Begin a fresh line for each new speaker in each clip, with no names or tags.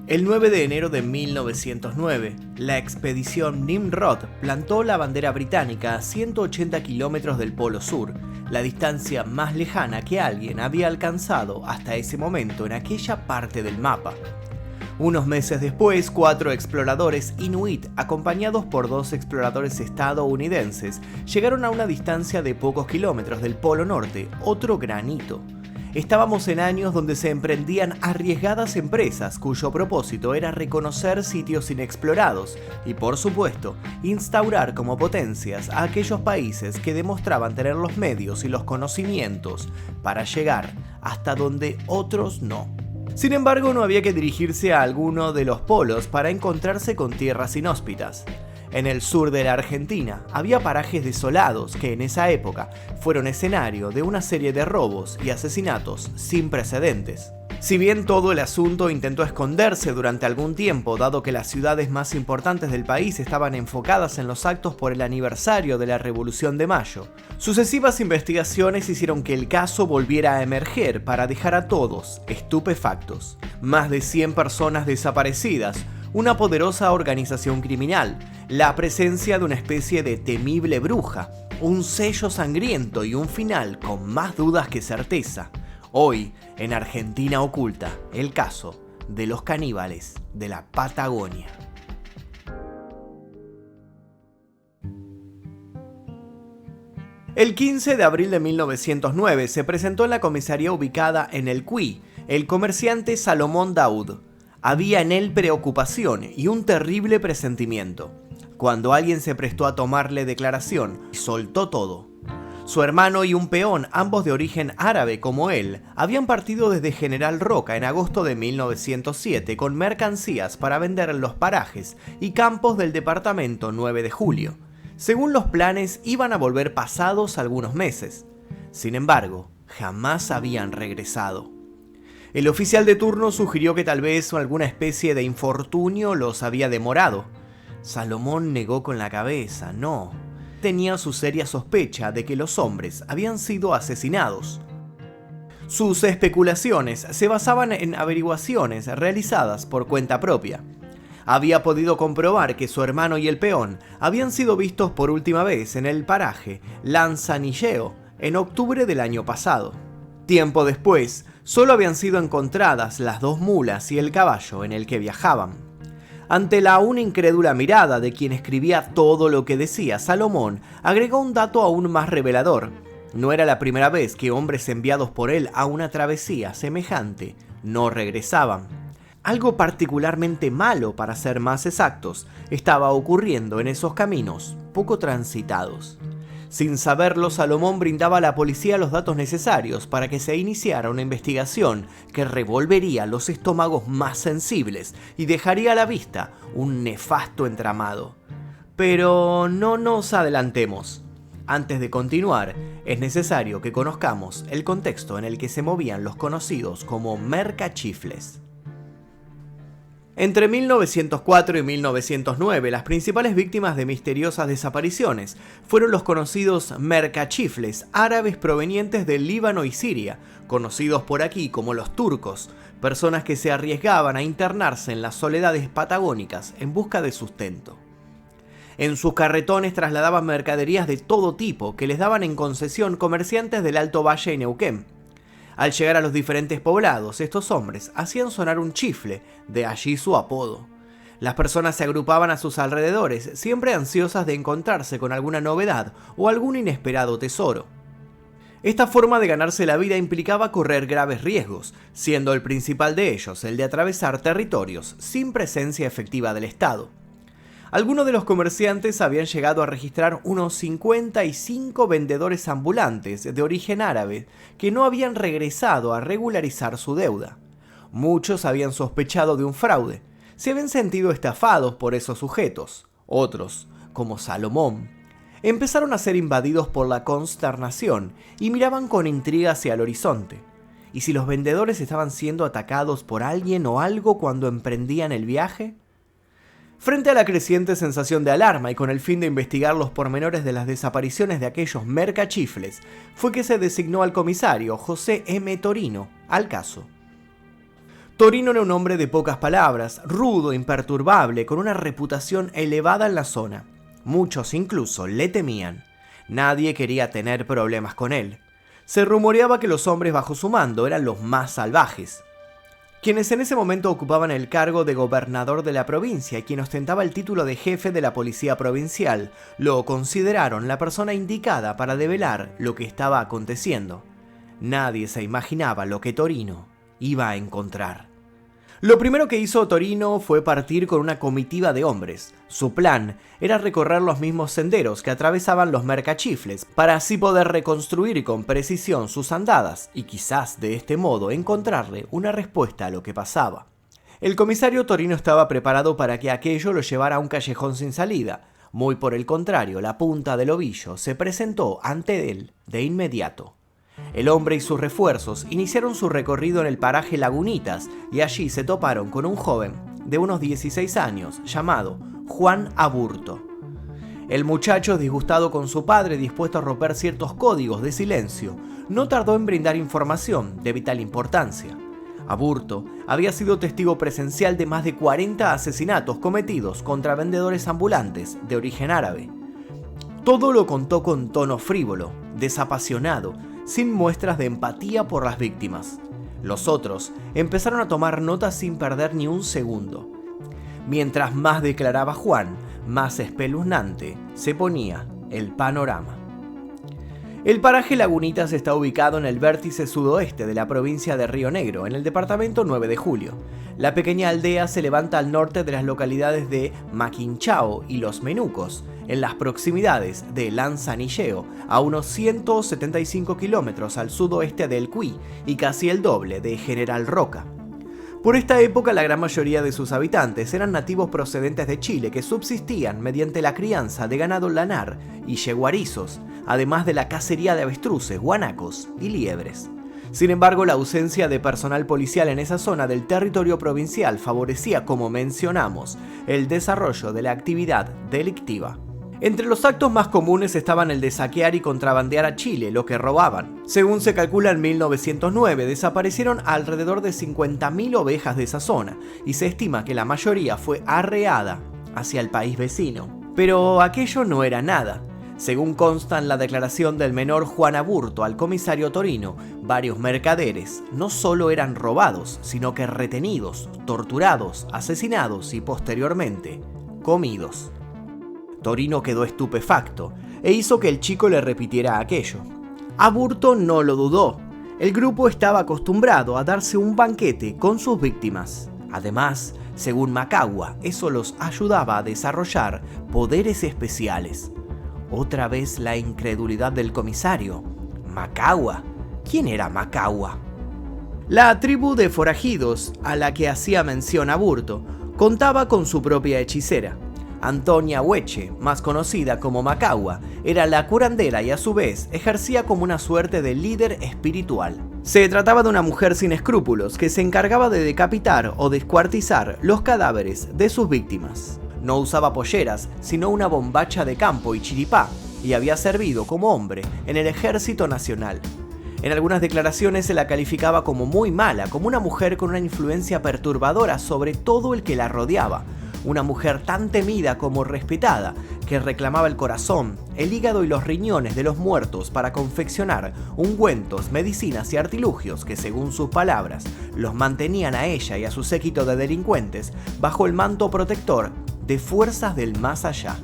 El 9 de enero de 1909, la expedición Nimrod plantó la bandera británica a 180 kilómetros del Polo Sur, la distancia más lejana que alguien había alcanzado hasta ese momento en aquella parte del mapa. Unos meses después, 4 exploradores inuit, acompañados por 2 exploradores estadounidenses, llegaron a una distancia de pocos kilómetros del Polo Norte, otro gran hito. Estábamos en años donde se emprendían arriesgadas empresas cuyo propósito era reconocer sitios inexplorados y, por supuesto, instaurar como potencias a aquellos países que demostraban tener los medios y los conocimientos para llegar hasta donde otros no. Sin embargo, no había que dirigirse a alguno de los polos para encontrarse con tierras inhóspitas. En el sur de la Argentina había parajes desolados que en esa época fueron escenario de una serie de robos y asesinatos sin precedentes. Si bien todo el asunto intentó esconderse durante algún tiempo, dado que las ciudades más importantes del país estaban enfocadas en los actos por el aniversario de la Revolución de Mayo, sucesivas investigaciones hicieron que el caso volviera a emerger para dejar a todos estupefactos. Más de 100 personas desaparecidas, una poderosa organización criminal, la presencia de una especie de temible bruja, un sello sangriento y un final con más dudas que certeza. Hoy, en Argentina Oculta, el caso de los caníbales de la Patagonia. El 15 de abril de 1909 se presentó en la comisaría ubicada en El Cuy el comerciante Salomón Daoud. Había en él preocupación y un terrible presentimiento. Cuando alguien se prestó a tomarle declaración, soltó todo. Su hermano y un peón, ambos de origen árabe como él, habían partido desde General Roca en agosto de 1907 con mercancías para vender en los parajes y campos del departamento 9 de julio. Según los planes, iban a volver pasados algunos meses. Sin embargo, jamás habían regresado. El oficial de turno sugirió que tal vez alguna especie de infortunio los había demorado. Salomón negó con la cabeza, no. Tenía su seria sospecha de que los hombres habían sido asesinados. Sus especulaciones se basaban en averiguaciones realizadas por cuenta propia. Había podido comprobar que su hermano y el peón habían sido vistos por última vez en el paraje Lanzanilleo en octubre del año pasado. Tiempo después, solo habían sido encontradas las 2 mulas y el caballo en el que viajaban. Ante la aún incrédula mirada de quien escribía todo lo que decía, Salomón agregó un dato aún más revelador. No era la primera vez que hombres enviados por él a una travesía semejante no regresaban. Algo particularmente malo, para ser más exactos, estaba ocurriendo en esos caminos poco transitados. Sin saberlo, Salomón brindaba a la policía los datos necesarios para que se iniciara una investigación que revolvería los estómagos más sensibles y dejaría a la vista un nefasto entramado. Pero no nos adelantemos. Antes de continuar, es necesario que conozcamos el contexto en el que se movían los conocidos como mercachifles. Entre 1904 y 1909, las principales víctimas de misteriosas desapariciones fueron los conocidos mercachifles árabes provenientes del Líbano y Siria, conocidos por aquí como los turcos, personas que se arriesgaban a internarse en las soledades patagónicas en busca de sustento. En sus carretones trasladaban mercaderías de todo tipo que les daban en concesión comerciantes del Alto Valle y Neuquén. Al llegar a los diferentes poblados, estos hombres hacían sonar un chifle, de allí su apodo. Las personas se agrupaban a sus alrededores, siempre ansiosas de encontrarse con alguna novedad o algún inesperado tesoro. Esta forma de ganarse la vida implicaba correr graves riesgos, siendo el principal de ellos el de atravesar territorios sin presencia efectiva del Estado. Algunos de los comerciantes habían llegado a registrar unos 55 vendedores ambulantes de origen árabe que no habían regresado a regularizar su deuda. Muchos habían sospechado de un fraude, se habían sentido estafados por esos sujetos. Otros, como Salomón, empezaron a ser invadidos por la consternación y miraban con intriga hacia el horizonte. ¿Y si los vendedores estaban siendo atacados por alguien o algo cuando emprendían el viaje? Frente a la creciente sensación de alarma y con el fin de investigar los pormenores de las desapariciones de aquellos mercachifles, fue que se designó al comisario José M. Torino al caso. Torino era un hombre de pocas palabras, rudo, imperturbable, con una reputación elevada en la zona. Muchos incluso le temían. Nadie quería tener problemas con él. Se rumoreaba que los hombres bajo su mando eran los más salvajes. Quienes en ese momento ocupaban el cargo de gobernador de la provincia y quien ostentaba el título de jefe de la policía provincial, lo consideraron la persona indicada para develar lo que estaba aconteciendo. Nadie se imaginaba lo que Torino iba a encontrar. Lo primero que hizo Torino fue partir con una comitiva de hombres. Su plan era recorrer los mismos senderos que atravesaban los mercachifles para así poder reconstruir con precisión sus andadas y quizás de este modo encontrarle una respuesta a lo que pasaba. El comisario Torino estaba preparado para que aquello lo llevara a un callejón sin salida. Muy por el contrario, la punta del ovillo se presentó ante él de inmediato. El hombre y sus refuerzos iniciaron su recorrido en el paraje Lagunitas y allí se toparon con un joven de unos 16 años llamado Juan Aburto. El muchacho, disgustado con su padre, dispuesto a romper ciertos códigos de silencio, no tardó en brindar información de vital importancia. Aburto había sido testigo presencial de más de 40 asesinatos cometidos contra vendedores ambulantes de origen árabe. Todo lo contó con tono frívolo, desapasionado, sin muestras de empatía por las víctimas. Los otros empezaron a tomar notas sin perder ni un segundo. Mientras más declaraba Juan, más espeluznante se ponía el panorama. El paraje Lagunitas está ubicado en el vértice sudoeste de la provincia de Río Negro, en el departamento 9 de Julio. La pequeña aldea se levanta al norte de las localidades de Maquinchao y Los Menucos, en las proximidades de Lanzanilleo, a unos 175 kilómetros al sudoeste de El Cuy y casi el doble de General Roca. Por esta época la gran mayoría de sus habitantes eran nativos procedentes de Chile que subsistían mediante la crianza de ganado lanar y yeguarizos, además de la cacería de avestruces, guanacos y liebres. Sin embargo, la ausencia de personal policial en esa zona del territorio provincial favorecía, como mencionamos, el desarrollo de la actividad delictiva. Entre los actos más comunes estaban el de saquear y contrabandear a Chile lo que robaban. Según se calcula, en 1909 desaparecieron alrededor de 50.000 ovejas de esa zona y se estima que la mayoría fue arreada hacia el país vecino. Pero aquello no era nada. Según consta en la declaración del menor Juan Aburto al comisario Torino, varios mercaderes no solo eran robados, sino que retenidos, torturados, asesinados y posteriormente comidos. Torino quedó estupefacto e hizo que el chico le repitiera aquello. Aburto no lo dudó. El grupo estaba acostumbrado a darse un banquete con sus víctimas. Además, según Macagua, eso los ayudaba a desarrollar poderes especiales. Otra vez la incredulidad del comisario. ¿Macagua? ¿Quién era Macagua? La tribu de forajidos a la que hacía mención Aburto contaba con su propia hechicera. Antonia Hueche, más conocida como Macagua, era la curandera y a su vez ejercía como una suerte de líder espiritual. Se trataba de una mujer sin escrúpulos que se encargaba de decapitar o descuartizar los cadáveres de sus víctimas. No usaba polleras, sino una bombacha de campo y chiripá, y había servido como hombre en el Ejército Nacional. En algunas declaraciones se la calificaba como muy mala, como una mujer con una influencia perturbadora sobre todo el que la rodeaba. Una mujer tan temida como respetada, que reclamaba el corazón, el hígado y los riñones de los muertos para confeccionar ungüentos, medicinas y artilugios que, según sus palabras, los mantenían a ella y a su séquito de delincuentes bajo el manto protector de fuerzas del más allá.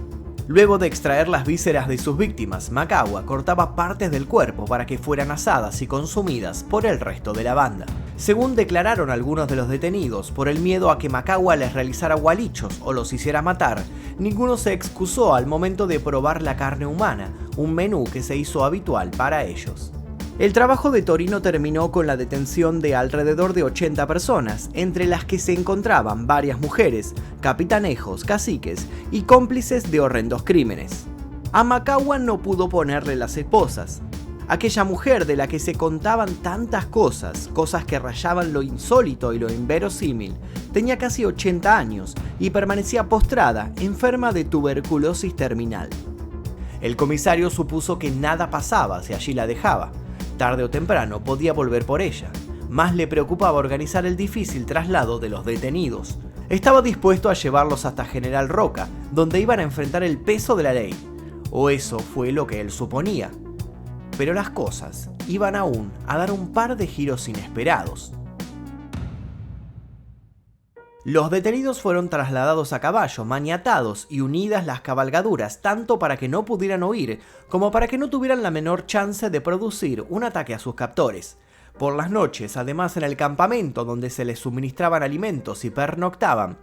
Luego de extraer las vísceras de sus víctimas, Macagua cortaba partes del cuerpo para que fueran asadas y consumidas por el resto de la banda. Según declararon algunos de los detenidos, por el miedo a que Macagua les realizara gualichos o los hiciera matar, ninguno se excusó al momento de probar la carne humana, un menú que se hizo habitual para ellos. El trabajo de Torino terminó con la detención de alrededor de 80 personas, entre las que se encontraban varias mujeres, capitanejos, caciques y cómplices de horrendos crímenes. A Macagua no pudo ponerle las esposas. Aquella mujer de la que se contaban tantas cosas que rayaban lo insólito y lo inverosímil, tenía casi 80 años y permanecía postrada, enferma de tuberculosis terminal. El comisario supuso que nada pasaba si allí la dejaba. Tarde o temprano podía volver por ella. más le preocupaba organizar el difícil traslado de los detenidos. Estaba dispuesto a llevarlos hasta General Roca, donde iban a enfrentar el peso de la ley. O eso fue lo que él suponía. Pero las cosas iban aún a dar un par de giros inesperados. Los detenidos fueron trasladados a caballo, maniatados y unidas las cabalgaduras, tanto para que no pudieran huir, como para que no tuvieran la menor chance de producir un ataque a sus captores. Por las noches, además en el campamento donde se les suministraban alimentos y pernoctaban,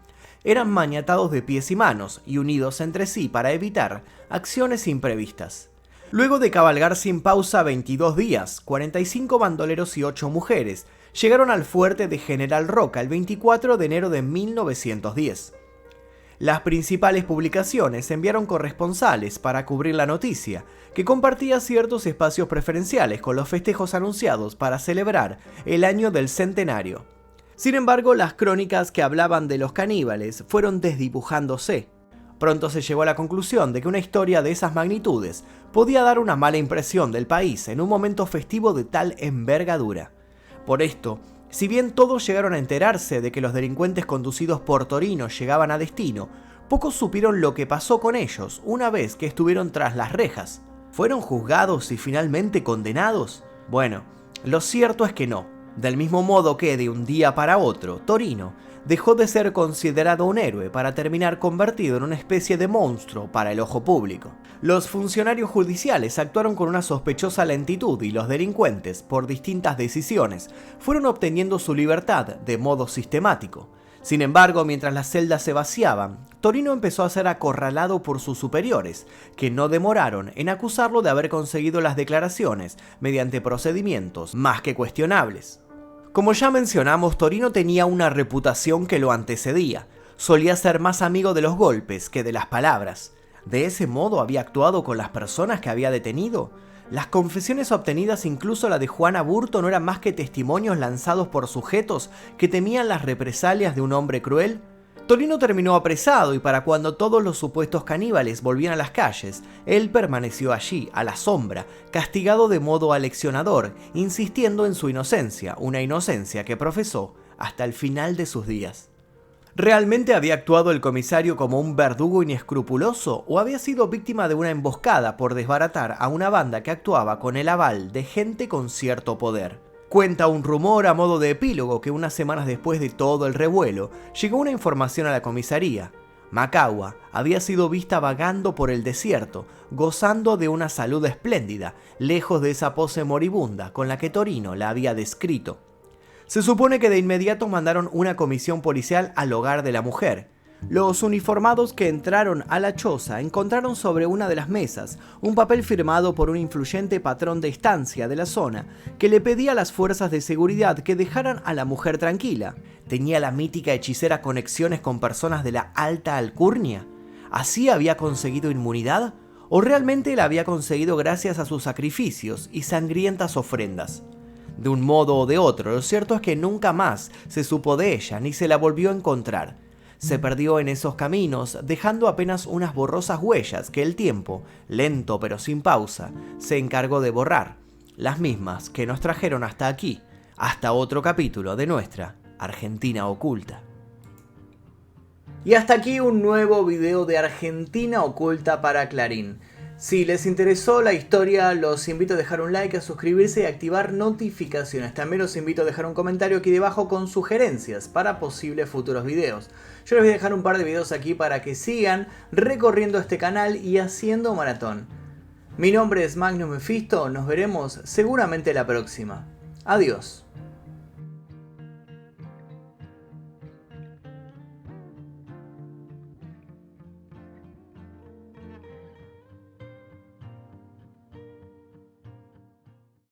eran maniatados de pies y manos y unidos entre sí para evitar acciones imprevistas. Luego de cabalgar sin pausa 22 días, 45 bandoleros y 8 mujeres llegaron al fuerte de General Roca el 24 de enero de 1910. Las principales publicaciones enviaron corresponsales para cubrir la noticia, que compartía ciertos espacios preferenciales con los festejos anunciados para celebrar el año del centenario. Sin embargo, las crónicas que hablaban de los caníbales fueron desdibujándose. Pronto se llegó a la conclusión de que una historia de esas magnitudes podía dar una mala impresión del país en un momento festivo de tal envergadura. Por esto, si bien todos llegaron a enterarse de que los delincuentes conducidos por Torino llegaban a destino, pocos supieron lo que pasó con ellos una vez que estuvieron tras las rejas. ¿Fueron juzgados y finalmente condenados? Bueno, lo cierto es que no. Del mismo modo que de un día para otro, Torino dejó de ser considerado un héroe para terminar convertido en una especie de monstruo para el ojo público. Los funcionarios judiciales actuaron con una sospechosa lentitud y los delincuentes, por distintas decisiones, fueron obteniendo su libertad de modo sistemático. Sin embargo, mientras las celdas se vaciaban, Torino empezó a ser acorralado por sus superiores, que no demoraron en acusarlo de haber conseguido las declaraciones mediante procedimientos más que cuestionables. Como ya mencionamos, Torino tenía una reputación que lo antecedía. Solía ser más amigo de los golpes que de las palabras. ¿De ese modo había actuado con las personas que había detenido? Las confesiones obtenidas, incluso la de Juana Burto, no eran más que testimonios lanzados por sujetos que temían las represalias de un hombre cruel. Torino terminó apresado y para cuando todos los supuestos caníbales volvían a las calles, él permaneció allí, a la sombra, castigado de modo aleccionador, insistiendo en su inocencia, una inocencia que profesó hasta el final de sus días. ¿Realmente había actuado el comisario como un verdugo inescrupuloso o había sido víctima de una emboscada por desbaratar a una banda que actuaba con el aval de gente con cierto poder? Cuenta un rumor a modo de epílogo que unas semanas después de todo el revuelo, llegó una información a la comisaría. Macagua había sido vista vagando por el desierto, gozando de una salud espléndida, lejos de esa pose moribunda con la que Torino la había descrito. Se supone que de inmediato mandaron una comisión policial al hogar de la mujer. Los uniformados que entraron a la choza encontraron sobre una de las mesas un papel firmado por un influyente patrón de estancia de la zona que le pedía a las fuerzas de seguridad que dejaran a la mujer tranquila. ¿Tenía la mítica hechicera conexiones con personas de la alta alcurnia? ¿Así había conseguido inmunidad? ¿O realmente la había conseguido gracias a sus sacrificios y sangrientas ofrendas? De un modo o de otro, lo cierto es que nunca más se supo de ella ni se la volvió a encontrar. Se perdió en esos caminos, dejando apenas unas borrosas huellas que el tiempo, lento pero sin pausa, se encargó de borrar. Las mismas que nos trajeron hasta aquí, hasta otro capítulo de nuestra Argentina Oculta. Y hasta aquí un nuevo video de Argentina Oculta para Clarín. Si les interesó la historia, los invito a dejar un like, a suscribirse y a activar notificaciones. También los invito a dejar un comentario aquí debajo con sugerencias para posibles futuros videos. Yo les voy a dejar un par de videos aquí para que sigan recorriendo este canal y haciendo maratón. Mi nombre es Magnus Mephisto, nos veremos seguramente la próxima. Adiós.